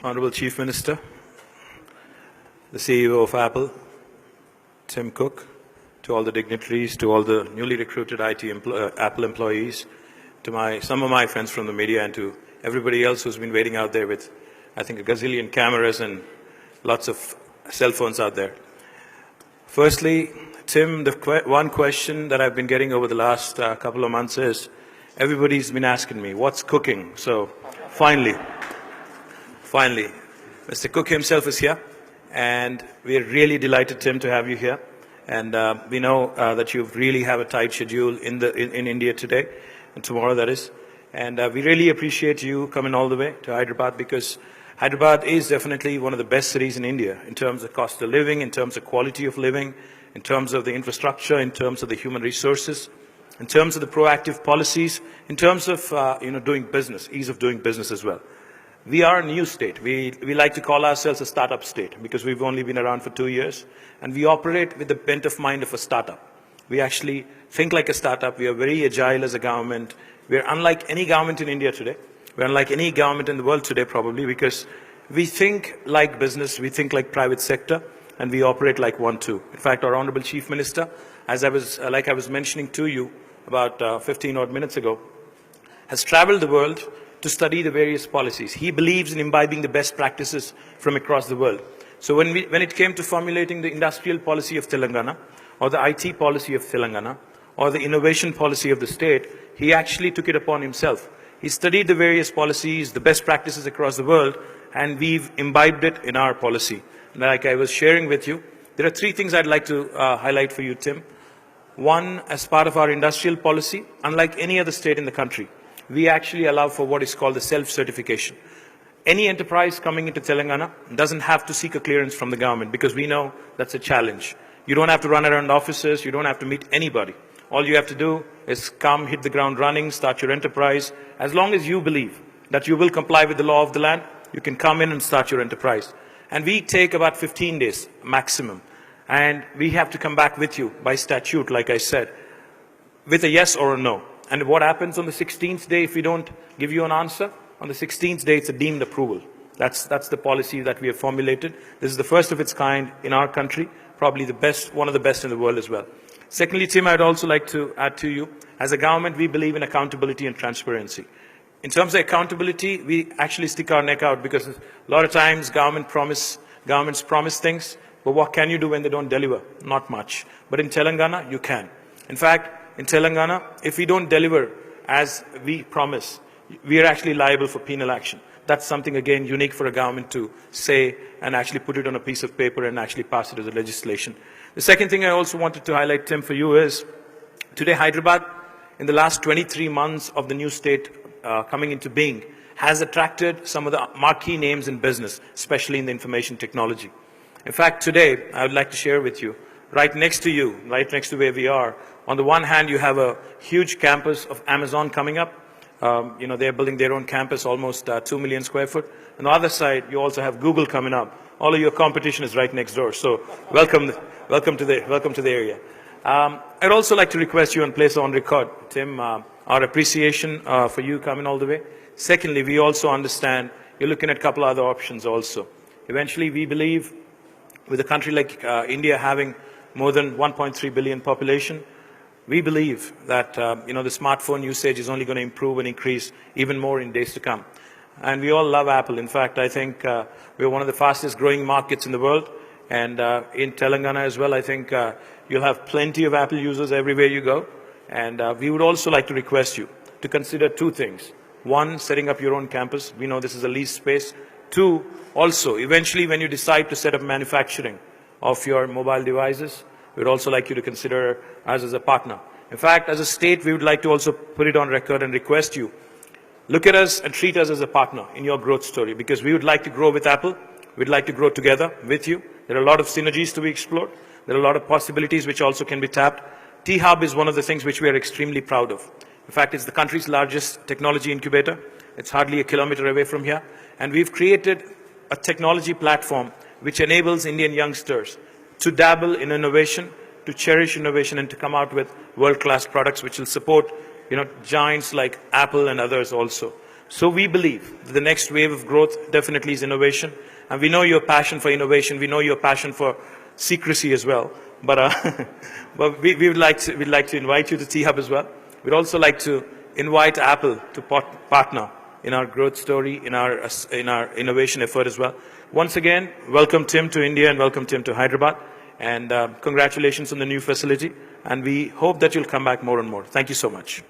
Honorable Chief Minister, the CEO of Apple, Tim Cook, to all the dignitaries, to all the newly recruited Apple employees, to some of my friends from the media, and to everybody else who's been waiting out there with, I think, a gazillion cameras and lots of cell phones out there. Firstly, Tim, the one question that I've been getting over the last couple of months is, everybody's been asking me, what's cooking? So finally, Mr. Cook himself is here, and we're really delighted, Tim, to have you here. And we know that you really have a tight schedule in India today, and tomorrow that is. And we really appreciate you coming all the way to Hyderabad, because Hyderabad is definitely one of the best cities in India in terms of cost of living, in terms of quality of living, in terms of the infrastructure, in terms of the human resources, in terms of the proactive policies, in terms of doing business, ease of doing business as well. We are a new state. We like to call ourselves a startup state because we've only been around for 2 years, and we operate with the bent of mind of a startup. We actually think like a startup. We are very agile as a government. We are unlike any government in India today. We're unlike any government in the world today, probably, because we think like business, we think like private sector, and we operate like one too. In fact, our Honorable Chief Minister, as I was mentioning to you about 15 odd minutes ago, has traveled the world to study the various policies. He believes in imbibing the best practices from across the world. So when it came to formulating the industrial policy of Telangana, or the IT policy of Telangana, or the innovation policy of the state, he actually took it upon himself. He studied the various policies, the best practices across the world, and we've imbibed it in our policy. Like I was sharing with you, there are 3 things I'd like to highlight for you, Tim. One, as part of our industrial policy, unlike any other state in the country, we actually allow for what is called the self-certification. Any enterprise coming into Telangana doesn't have to seek a clearance from the government, because we know that's a challenge. You don't have to run around offices, you don't have to meet anybody. All you have to do is come, hit the ground running, start your enterprise. As long as you believe that you will comply with the law of the land, you can come in and start your enterprise. And we take about 15 days maximum. And we have to come back with you by statute, like I said, with a yes or a no. And what happens on the 16th day if we don't give you an answer? On the 16th day, it's a deemed approval. That's the policy that we have formulated. This is the first of its kind in our country, probably the best, one of the best in the world as well. Secondly, Tim, I'd also like to add to you, as a government, we believe in accountability and transparency. In terms of accountability, we actually stick our neck out, because a lot of times governments promise things, but what can you do when they don't deliver? Not much. But in Telangana, you can. In fact, in Telangana, if we don't deliver as we promise, we are actually liable for penal action. That's something, again, unique for a government to say and actually put it on a piece of paper and actually pass it as a legislation. The second thing I also wanted to highlight, Tim, for you is, today Hyderabad, in the last 23 months of the new state coming into being, has attracted some of the marquee names in business, especially in the information technology. In fact, today, I would like to share with you, right next to you, right next to where we are, on the one hand, you have a huge campus of Amazon coming up. They're building their own campus, almost 2 million square foot. On the other side, you also have Google coming up. All of your competition is right next door. So welcome to the area. I'd also like to request you and place on record, Tim, our appreciation for you coming all the way. Secondly, we also understand you're looking at a couple other options also. Eventually, we believe with a country like India having more than 1.3 billion population, we believe that the smartphone usage is only going to improve and increase even more in days to come. And we all love Apple. In fact, I think we're one of the fastest growing markets in the world. And in Telangana as well, I think you'll have plenty of Apple users everywhere you go. And we would also like to request you to consider 2 things. 1, setting up your own campus. We know this is a leased space. 2, also, eventually when you decide to set up manufacturing of your mobile devices, we'd also like you to consider us as a partner. In fact, as a state, we would like to also put it on record and request you, look at us and treat us as a partner in your growth story, because we would like to grow with Apple. We'd like to grow together with you. There are a lot of synergies to be explored. There are a lot of possibilities which also can be tapped. T-Hub is one of the things which we are extremely proud of. In fact, it's the country's largest technology incubator. It's hardly a kilometer away from here. And we've created a technology platform which enables Indian youngsters to dabble in innovation, to cherish innovation, and to come out with world-class products which will support giants like Apple and others also. So we believe that the next wave of growth definitely is innovation. And we know your passion for innovation. We know your passion for secrecy as well. But, but we'd like to invite you to T-Hub as well. We'd also like to invite Apple to partner in our growth story, in our innovation effort as well. Once again, welcome Tim to India and welcome Tim to Hyderabad. And congratulations on the new facility. And we hope that you'll come back more and more. Thank you so much.